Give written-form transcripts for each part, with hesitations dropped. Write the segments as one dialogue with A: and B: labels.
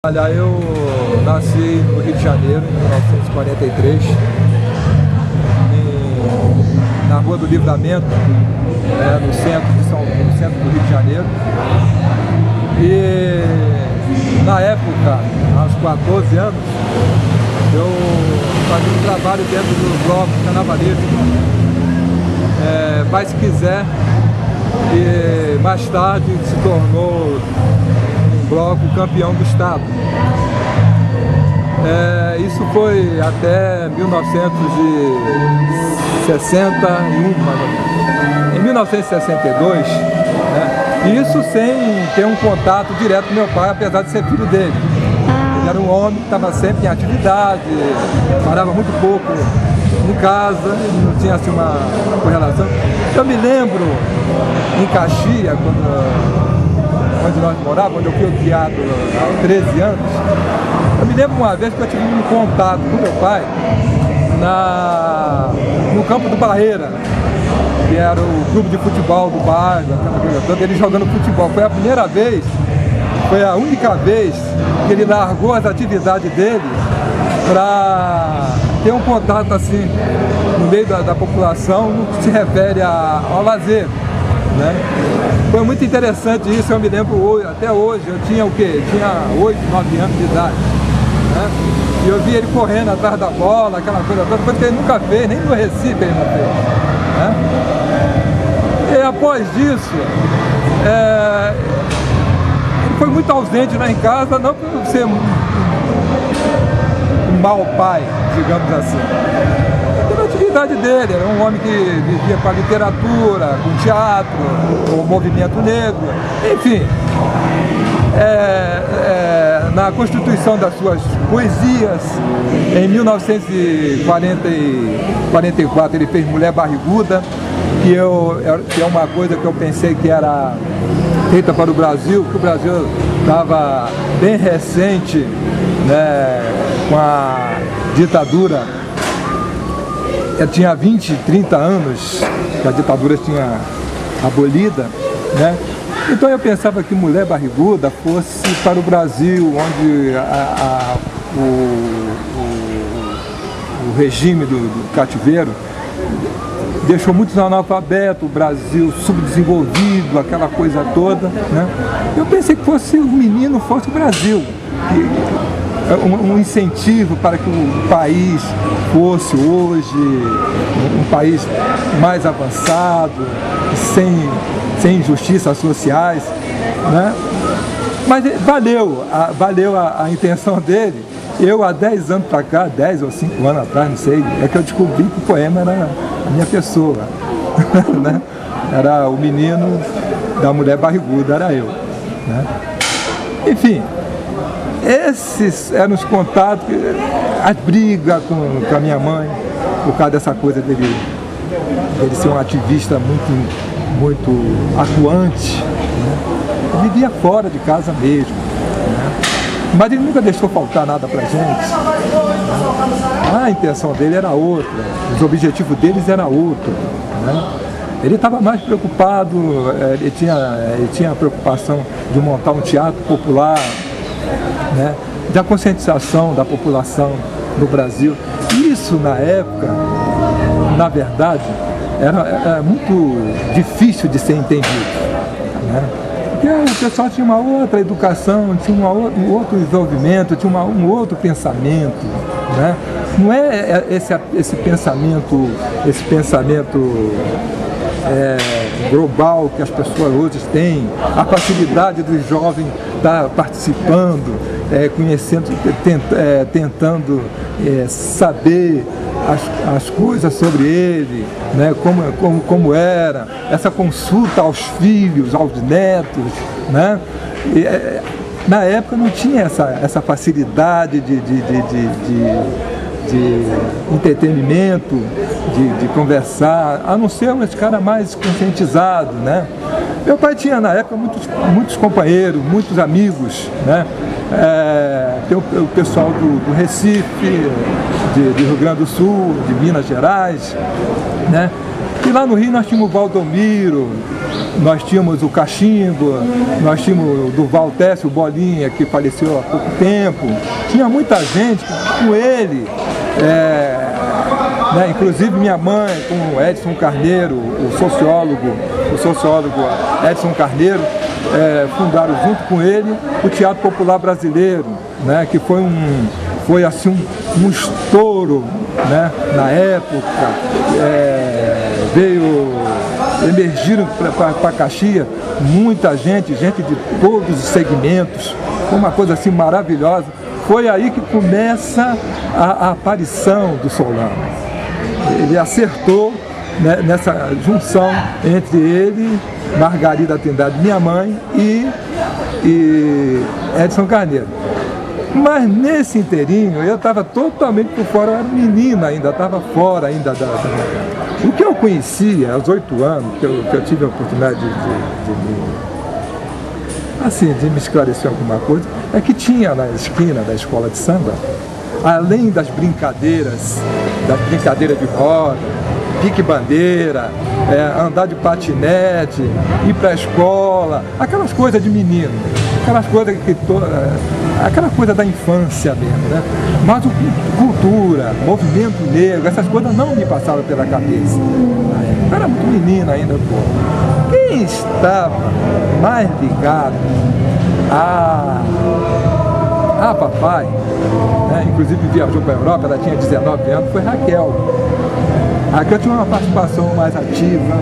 A: Olha, eu nasci no Rio de Janeiro, em 1943, na Rua do Livramento, no centro do Rio de Janeiro. E na época, aos 14 anos, eu fazia um trabalho dentro do bloco carnavalesco, Vai Se Quiser, e mais tarde se tornou um bloco campeão do estado. Isso foi até 1961, mais ou menos. Em 1962, e isso sem ter um contato direto com meu pai, apesar de ser filho dele. Ele era um homem que estava sempre em atividade, parava muito pouco em casa, não tinha assim uma correlação. Eu me lembro em Caxias, onde nós morávamos, onde eu fui criado há 13 anos, eu me lembro uma vez que eu tive um contato com meu pai no campo do Barreira, que era o clube de futebol do bairro, aquela coisa toda, ele jogando futebol. Foi a primeira vez, foi a única vez que ele largou as atividades dele para ter um contato assim no meio da população no que se refere ao lazer, né? Foi muito interessante isso, eu me lembro até hoje. Eu tinha o quê? Tinha 8, 9 anos de idade, né? E eu vi ele correndo atrás da bola, aquela coisa toda, coisa que ele nunca fez, nem no Recife ele não fez, né? E após isso, ele foi muito ausente lá em casa, não por ser um mau pai, digamos assim. Pela atividade dele, era um homem que vivia com a literatura, com o teatro, com o movimento negro, enfim. Na constituição das suas poesias, em 1944 ele fez Mulher Barriguda, que é uma coisa que eu pensei que era feita para o Brasil, que o Brasil estava bem recente, né, com a ditadura. Tinha 20, 30 anos que a ditadura tinha abolida, né? Então eu pensava que Mulher Barriguda fosse para o Brasil, onde o regime do cativeiro deixou muitos analfabetos, o Brasil subdesenvolvido, aquela coisa toda, né? Eu pensei que fosse o menino, fosse o Brasil, um incentivo para que o país fosse hoje um país mais avançado, sem injustiças sociais, né? Mas valeu a intenção dele. Eu, há 10 anos para cá, 10 ou 5 anos atrás, não sei, é que eu descobri que o poema era a minha pessoa, né? Era o menino da Mulher Barriguda, era eu, né? Enfim, esses eram os contatos, as brigas com a minha mãe, por causa dessa coisa dele ser um ativista muito atuante, né? Ele vivia fora de casa mesmo, né? Mas ele nunca deixou faltar nada pra gente, né? A intenção dele era outra, os objetivos deles eram outro, né? Ele estava mais preocupado, ele tinha a preocupação de montar um teatro popular, né? Da conscientização da população no Brasil. Isso, na época, na verdade, era muito difícil de ser entendido, né? Porque o pessoal tinha uma outra educação, tinha um outro desenvolvimento, tinha um outro pensamento, né? Não é esse pensamento global que as pessoas hoje têm, a facilidade dos jovens estar participando, conhecendo, tentando saber as coisas sobre ele, né, como era, essa consulta aos filhos, aos netos, né? Na época não tinha essa facilidade de entretenimento, de conversar, a não ser esse cara mais conscientizado, né? Meu pai tinha na época muitos companheiros, muitos amigos, né? Tem o pessoal do Recife, de Rio Grande do Sul, de Minas Gerais, né? E lá no Rio nós tínhamos o Valdomiro, nós tínhamos o Cachimbo, nós tínhamos o Durval Tessio, o Bolinha, que faleceu há pouco tempo. Tinha muita gente com ele, né? Inclusive minha mãe, com o Edson Carneiro, o sociólogo Edson Carneiro, fundaram junto com ele o Teatro Popular Brasileiro, né? Que foi assim um estouro, né? Na época. Emergiram para Caxias muita gente de todos os segmentos, uma coisa assim maravilhosa. Foi aí que começa a aparição do Solano. Ele acertou, né, nessa junção entre ele, Margarida Trindade, minha mãe, e Edson Carneiro. Mas nesse inteirinho eu estava totalmente por fora, eu era menina ainda, estava fora ainda da minha casa. O que eu conhecia aos 8 anos, que eu tive a oportunidade de me esclarecer alguma coisa, é que tinha na esquina da escola de samba, além das brincadeiras de roda, pique-bandeira, andar de patinete, ir para a escola, aquelas coisas de menino, aquela coisa da infância mesmo, né? Mas cultura, movimento negro, essas coisas não me passavam pela cabeça. Eu era muito menino ainda, pô. Quem estava mais ligado a papai, né? Inclusive viajou para a Europa, ela tinha 19 anos, foi Raquel. Raquel tinha uma participação mais ativa,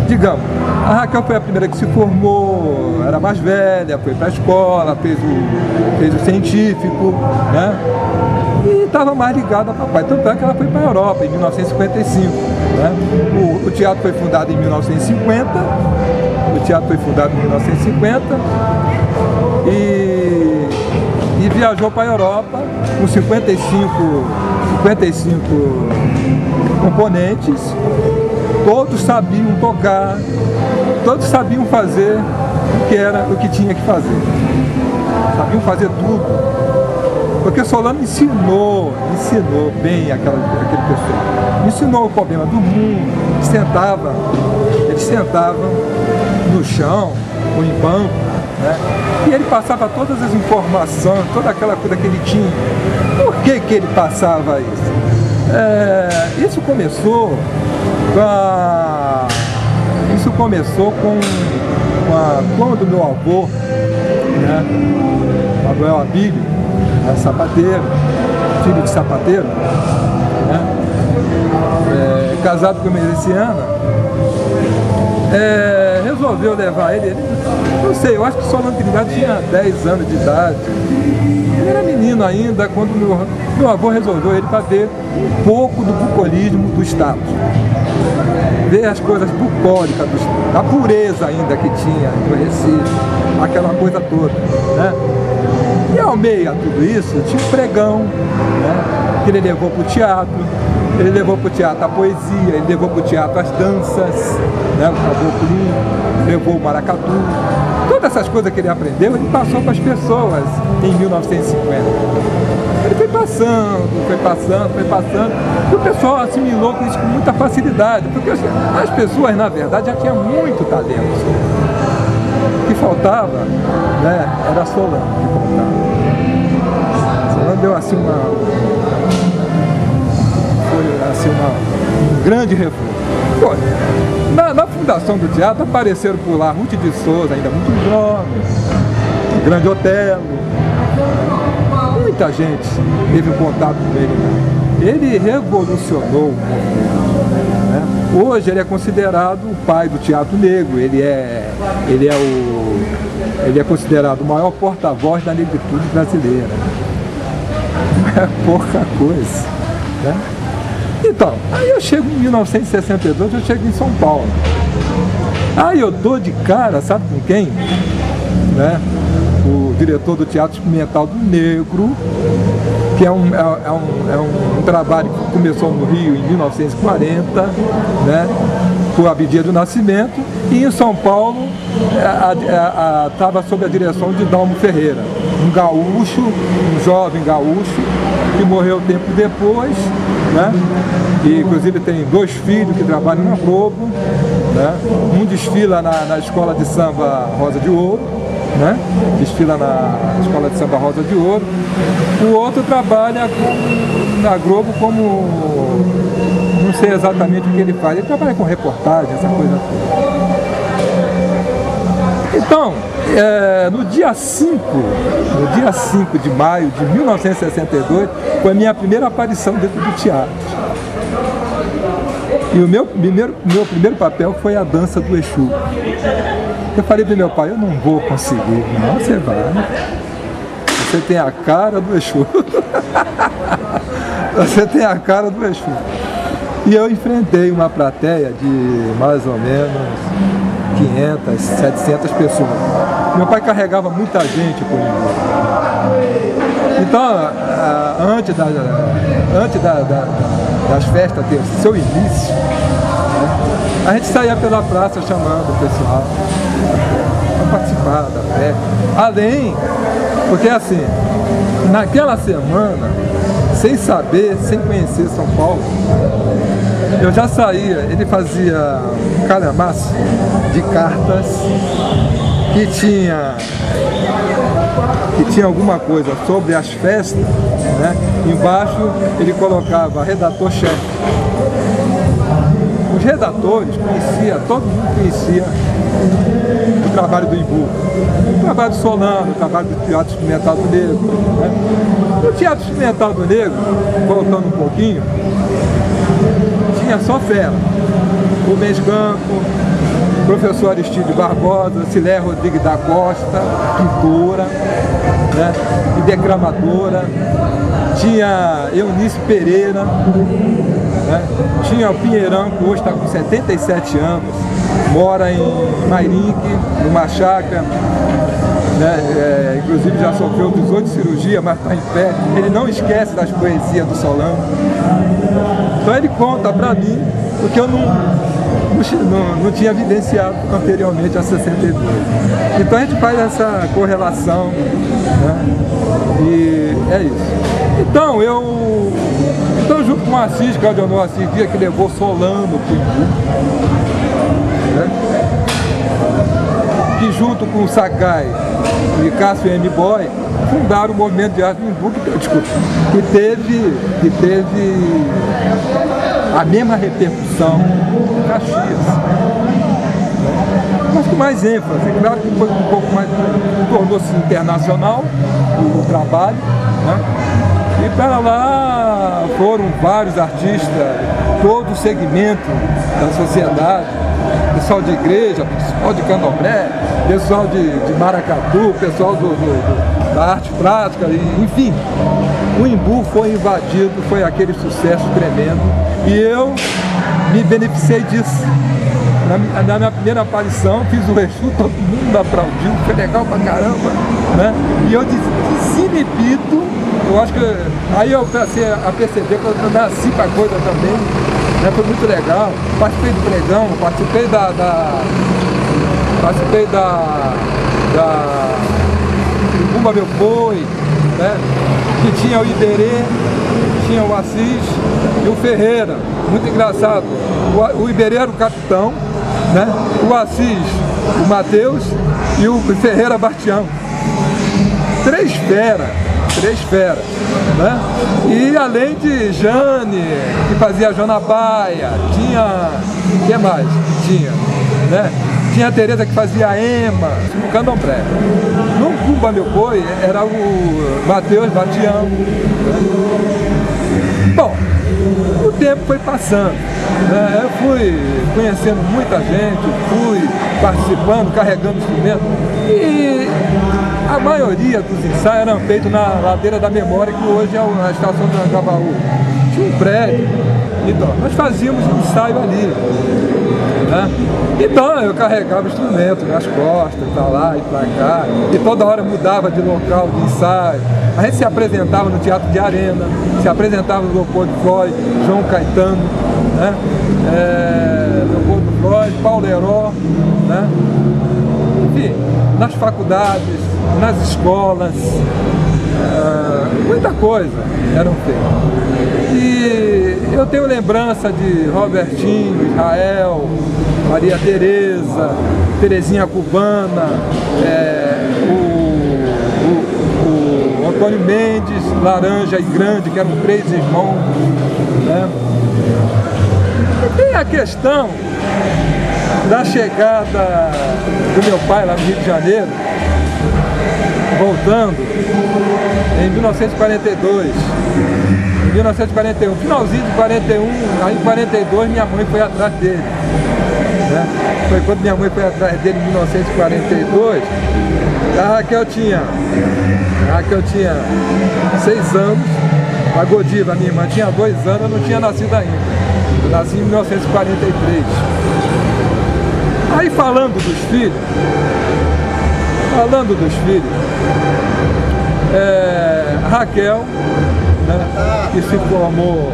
A: digamos, a Raquel foi a primeira que se formou, era mais velha, foi para a escola, fez o científico, né? E estava mais ligada a papai. Tanto é que ela foi para a Europa em 1955. Né? O teatro foi fundado em 1950. E viajou para a Europa com 55 componentes. Todos sabiam tocar, todos sabiam fazer o que tinha que fazer. Sabiam fazer tudo. Porque Solano ensinou bem aquele pessoal. Ensinou o problema do mundo. Eles sentavam no chão ou em banco, né? E ele passava todas as informações, toda aquela coisa que ele tinha. Por que ele passava isso? Isso começou quando meu avô, né, Manuel Abílio, sapateiro, filho de sapateiro, né, casado com uma miliciana, resolveu levar ele, não sei, eu acho que Solano Trindade tinha 10 anos de idade. Ele era menino ainda quando meu avô resolveu ele para ver um pouco do bucolismo do Estado. Ver as coisas bucólicas do Estado, a pureza ainda que tinha no Recife, aquela coisa toda, né? E ao meio a tudo isso, tinha um pregão, né, que ele levou para o teatro. Ele levou para o teatro a poesia, ele levou para o teatro as danças, né, o caboclinho, levou o maracatu. Todas essas coisas que ele aprendeu, ele passou para as pessoas em 1950. Ele foi passando, e o pessoal assimilou com isso com muita facilidade, porque as pessoas, na verdade, já tinham muito talento. O que faltava, né, era Solano que faltava. Solano deu assim um grande reforço. Na fundação do teatro apareceram por lá Ruth de Souza, ainda muito jovem, o Grande Otelo. Muita gente teve contato com ele, né? Ele revolucionou o movimento, né? Hoje ele é considerado o pai do teatro negro, ele é considerado o maior porta-voz da negritude brasileira. Não é pouca coisa, né? Então, aí eu chego em 1962, eu chego em São Paulo. Aí eu dou de cara, sabe com quem? Né? O diretor do Teatro Experimental do Negro, que é um trabalho que começou no Rio em 1940, né? Por Abdias do Nascimento, e em São Paulo estava sob a direção de Dalmo Ferreira, um gaúcho, um jovem gaúcho, que morreu tempo depois, né? E inclusive tem 2 filhos que trabalham na Globo, né? Um desfila na escola de samba Rosa de Ouro, né? Desfila na escola de samba Rosa de Ouro. O outro trabalha na Globo como, não sei exatamente o que ele faz, ele trabalha com reportagem, essa coisa toda. Então, no dia 5 de maio de 1962, foi a minha primeira aparição dentro do teatro. E o meu primeiro papel foi a dança do Exu. Eu falei para meu pai, eu não vou conseguir. Não, você vai. Você tem a cara do Exu. Você tem a cara do Exu. E eu enfrentei uma plateia de mais ou menos 500, 700 pessoas. Meu pai carregava muita gente por Imbu. Então, antes das festas ter seu início, né, a gente saía pela praça chamando o pessoal para participar da festa. Além, porque assim, naquela semana, sem saber, sem conhecer São Paulo, eu já saía, ele fazia um calhamaço de cartas que tinha alguma coisa sobre as festas, né? Embaixo ele colocava redator-chefe. Os redatores todo mundo conhecia o trabalho do Imbu, o trabalho do Solano, o trabalho do Teatro Experimental do Negro, né? O Teatro Experimental do Negro, voltando um pouquinho, tinha só fera. O Mesgampo, o professor Aristídio Barbosa, Cilé Rodrigues da Costa, pintora, né, e declamadora. Tinha Eunice Pereira, né, tinha o Pinheirão, que hoje está com 77 anos, mora em Mairinque, numa chácara, né, inclusive já sofreu 18 cirurgias, mas está em pé. Ele não esquece das poesias do Solano. Então ele conta para mim o que eu não tinha vivenciado anteriormente a 62. Então a gente faz essa correlação, né? E é isso. Então junto com o Assis, Claudionor Assis Dias, que levou Solano para o Imbu, né? Que junto com o Sakai e Cássio M. Boy fundaram o movimento de arte do Imbu, que teve a mesma repercussão em Caxias, mas com mais ênfase. Claro que foi um pouco mais, tornou-se internacional o trabalho, né? E para lá foram vários artistas, todo o segmento da sociedade, pessoal de igreja, pessoal de candomblé, pessoal de maracatu, pessoal da arte plástica, enfim. O Imbu foi invadido, foi aquele sucesso tremendo, e eu me beneficiei disso. Na minha primeira aparição, fiz o Exu, todo mundo aplaudiu, foi legal pra caramba, né? E eu desinibito, eu acho que aí eu passei a perceber que eu nasci pra coisa também, né? Foi muito legal. Participei do pregão, participei do Bumba Meu Boi, né? Que tinha o Iberê, tinha o Assis e o Ferreira. Muito engraçado. O Iberê era o capitão, né? O Assis, o Matheus e o Ferreira Bastião. Três feras, né? E além de Jane, que fazia a Jona Baia, tinha... O que mais? Né? Tinha a Tereza, que fazia a Ema, no candomblé. No Bumba Meu Boi era o Matheus Bastião, né? Bom, o tempo foi passando, né? Eu fui conhecendo muita gente, fui participando, carregando instrumentos, e a maioria dos ensaios eram feitos na Ladeira da Memória, que hoje é a estação do Angabaú. Tinha um prédio, então nós fazíamos um ensaio ali, né? Então eu carregava instrumentos nas costas, pra lá e pra cá, e toda hora mudava de local de ensaio. A gente se apresentava no Teatro de Arena, se apresentava no Leopoldo Floyd, João Caetano, né? Leopoldo Floyd, Paulo Heró, né? Enfim, nas faculdades, nas escolas, muita coisa eram feitas. E eu tenho lembrança de Robertinho, Israel, Maria Tereza, Terezinha Cubana, o Antônio Mendes, Laranja e Grande, que eram 3 irmãos, né? E tem a questão da chegada do meu pai lá no Rio de Janeiro, voltando em 1942, em 1941, finalzinho de 41, aí em 42 minha mãe foi atrás dele, né? Foi quando minha mãe foi atrás dele em 1942, a Raquel tinha 6 anos, a Godiva, minha irmã, tinha 2 anos, eu não tinha nascido ainda. Eu nasci em 1943. Aí falando dos filhos, Raquel, né, que se formou,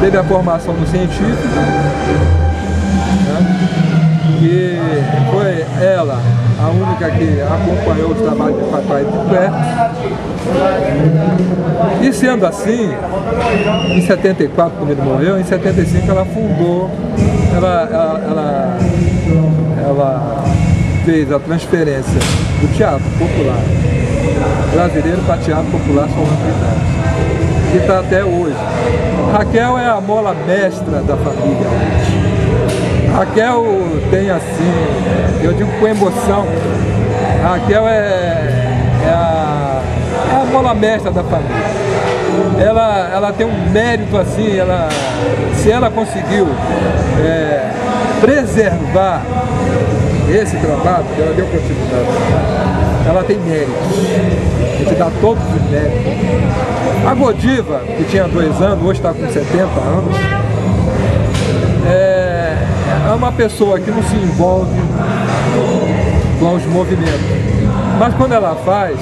A: teve a formação no científico, né, e foi ela a única que acompanhou os trabalhos de papai de perto. E sendo assim, em 74, quando ele morreu, em 75 ela fundou, ela fez a transferência do teatro popular brasileiro para teatro popular sul-africano, que está até hoje. Raquel é a mola mestra da família hoje. Raquel tem assim, eu digo com emoção, Raquel é a mola mestra da família. Ela tem um mérito assim, se ela conseguiu preservar esse trabalho, ela deu continuidade, ela tem mérito, a gente dá todos os méritos. A Godiva, que tinha 2 anos, hoje está com 70 anos, é uma pessoa que não se envolve com os movimentos, mas quando ela faz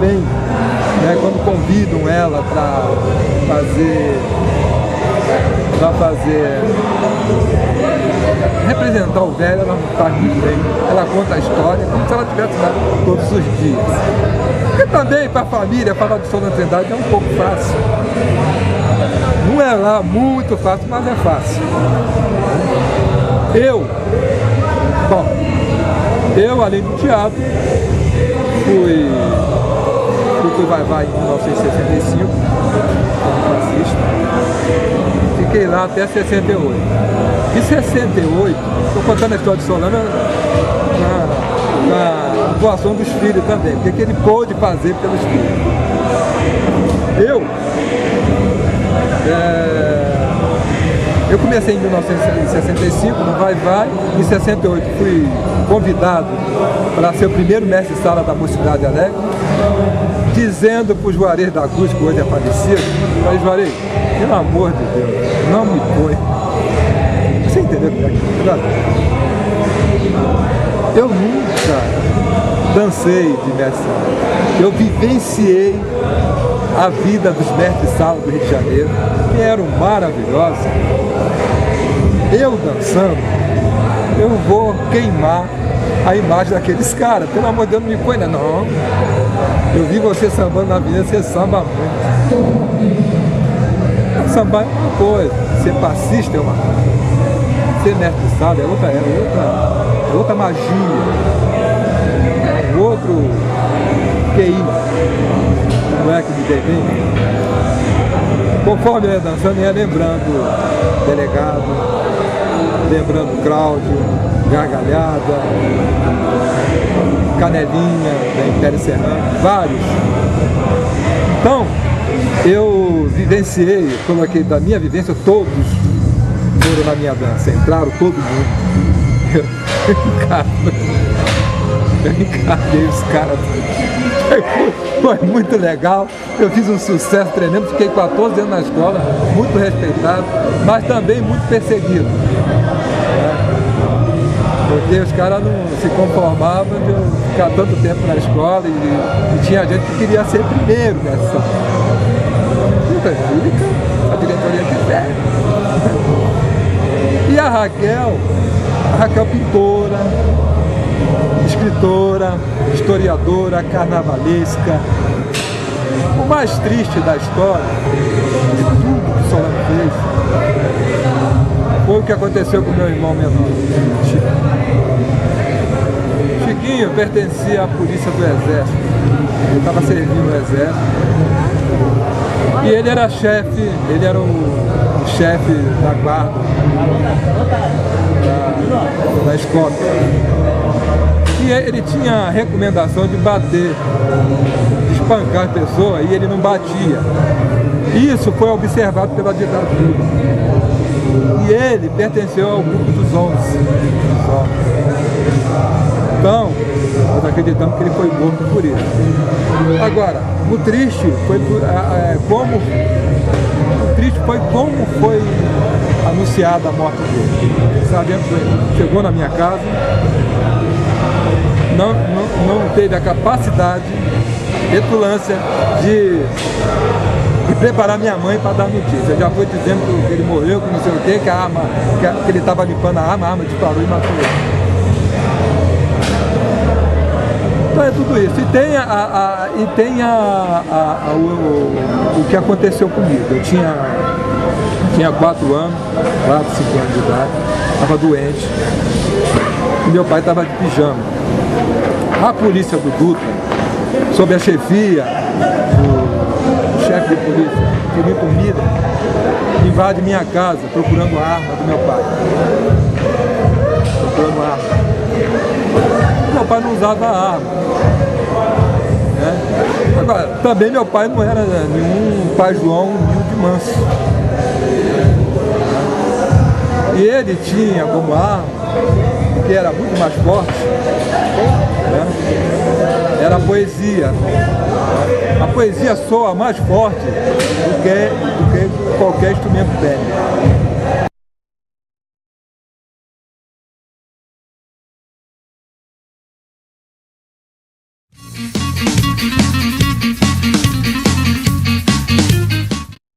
A: bem, né? Quando convidam ela para representar o velho, ela faz muito bem. Ela conta a história como se ela tivesse lá todos os dias. Porque também para a família falar do Sol da Trindade é um pouco fácil. Não é lá muito fácil, mas é fácil. Eu além do teatro, fui Vai-Vai em 1965, como fascista. Fiquei lá até 68. Em 68, estou contando a história de Solano na atuação dos filhos também, porque que ele pôde fazer pelos filhos. Eu comecei em 1965 no Vai-Vai, em 68 fui convidado para ser o primeiro mestre-sala da Mocidade Alegre, dizendo para o Juarez da Cruz, que hoje é falecido, mas Juarez, pelo amor de Deus, não me põe. Você entendeu o que é aquilo? Eu nunca dancei de mestre-sala. Eu vivenciei a vida dos mestres-sala do Rio de Janeiro, que eram maravilhosos. Eu dançando, eu vou queimar a imagem daqueles caras. Pelo amor de Deus, não me põe, não. Eu vi você sambando na avenida, você samba muito. Sambar é uma coisa, ser passista é uma coisa. Ser mestre-sala é outra magia, é outro QI. Não é que me dei bem? Conforme eu ia dançando, eu ia lembrando o delegado, lembrando o Cláudio, Gargalhada, Canelinha, da Império Serrano, vários. Então, eu vivenciei, coloquei da minha vivência, todos foram na minha dança, entraram todo mundo. Eu encarnei os caras. Foi muito legal, eu fiz um sucesso tremendo, fiquei 14 anos na escola, muito respeitado, mas também muito perseguido. Porque os caras não se conformavam de eu ficar tanto tempo na escola e tinha gente que queria ser primeiro nessa. A diretoria quiser. E a Raquel pintora, escritora, historiadora, carnavalesca. O mais triste da história, de tudo que Solano fez, foi o que aconteceu com meu irmão menor, Chico. Chiquinho pertencia à polícia do exército, ele estava servindo no exército, e ele era chefe, ele era o chefe da guarda, da escolta. E ele tinha a recomendação de bater, de espancar a pessoa, e ele não batia. Isso foi observado pela ditadura. E ele pertenceu ao grupo dos 11. Então, nós acreditamos que ele foi morto por isso. Agora, o triste foi como foi anunciada a morte dele. Sabendo que ele chegou na minha casa, não teve a capacidade, petulância de preparar minha mãe para dar notícia. Já foi dizendo que ele morreu, que não sei o quê, que ele estava limpando a arma disparou e matou ele. Então é tudo isso. E tem o que aconteceu comigo. Eu tinha 4 anos, 4, 5 anos de idade, estava doente, e meu pai estava de pijama. A polícia do Dutra, sob a chefia do chefe de polícia, Felipe Mira, invade minha casa procurando a arma do meu pai. Procurando a arma. Meu pai não usava arma. Né? Agora, também meu pai não era nenhum pai João humilde manso. E ele tinha como arma, que era muito mais forte, né? Era a poesia. A poesia soa mais forte do que qualquer instrumento bélico.